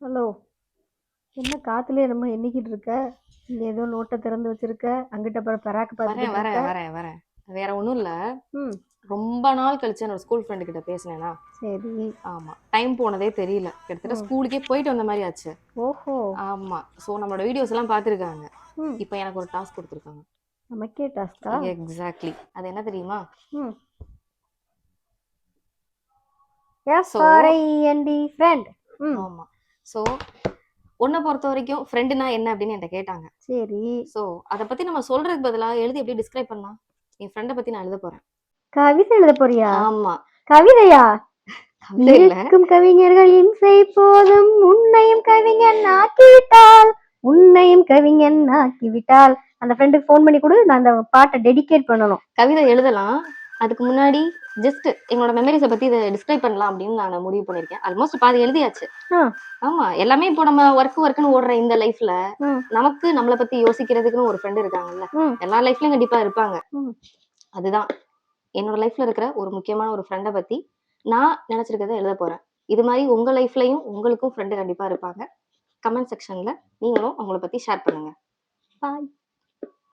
Hello. என்ன காத்துலயே நம்ம எண்ணிக்கிட்டு இருக்க? இங்க ஏதோ நோட்டை திறந்து வச்சிருக்க, அங்கிட்ட அப்புறம் பராக்கு வரேன் பார்த்துக்கிட்டு இருக்க. வரேன் வரேன் வரேன் வேற ஒன்றும் இல்லை. ம். ரொம்ப நாள் கழிச்சு என்னோட ஸ்கூல் ஃப்ரெண்டு கிட்ட பேசினேனா. சரி. ஆமா, டைம் போனதே தெரியல. கிட்டத்தட்ட ம். ஸ்கூலுக்கே போயிட்டு வந்த மாதிரி ஆச்சு. ஓஹோ. ஆமா, ஸோ நம்மளோட வீடியோஸ் எல்லாம் பார்த்துருக்காங்க. ம். இப்போ எனக்கு ஒரு டாஸ்க் கொடுத்துருக்காங்க. நமக்கே டாஸ்கா? எக்ஸாக்ட்லி. அது என்ன தெரியுமா? ம். So FRIEND friend. ம். ஆமா, ஸோ உன்னை பொறுத்த வரைக்கும் ஃப்ரெண்டுனா என்ன அப்படின்னு என்கிட்ட கேட்டாங்க. சரி. ஸோ அதை பத்தி நம்ம சொல்றதுக்கு பதிலாக எழுதி எப்படி டிஸ்கிரைப் பண்ணலாம்? என் ஃப்ரெண்டை பத்தி நான் எழுத போறேன். கவிதை எழுத போறியா? ஆமா, கவிதையா? கவிதை இல்ல. இருக்கும் கவிஞர்கள் இம்சை போதும் உன்னையும் கவிஞன் ஆக்கிவிட்டால், உன்னையும் கவிஞன் ஆக்கிவிட்டால். அந்த ஃப்ரெண்டுக்கு ஃபோன் பண்ணி கொடு, நான் அந்த பாட்டை டெடிகேட் பண்ணணும். கவிதை எழுதலாம். அதுக்கு முன்னாடி ஜஸ்ட் எங்களோட மெமரிஸை பத்தி இதை டிஸ்கிரைப் பண்ணலாம் அப்படின்னு நான் முடிவு பண்ணிருக்கேன். ஆல்மோஸ்ட் பாதி எழுதியாச்சு. ஆ. ஆமா, எல்லாமே இப்போ நம்ம ஒர்க்குன்னு ஓடுற இந்த லைஃப்ல ம். நமக்கு நம்மளை பத்தி யோசிக்கிறதுக்குன்னு ஒரு ஃப்ரெண்டு இருக்காங்கல்ல. ம். எல்லா லைஃப்லயும் கண்டிப்பா இருப்பாங்க. ம். அதுதான் என்னோட லைஃப்ல இருக்கிற ஒரு முக்கியமான ஒரு ஃப்ரெண்டை பத்தி நான் நினைச்சிருக்கதை எழுத போறேன். இது மாதிரி உங்க லைஃப்லயும் உங்களுக்கும் ஃப்ரெண்டு கண்டிப்பா இருப்பாங்க. கமெண்ட் செக்ஷன்ல நீங்களும் உங்களை பத்தி ஷேர் பண்ணுங்க. பாய்.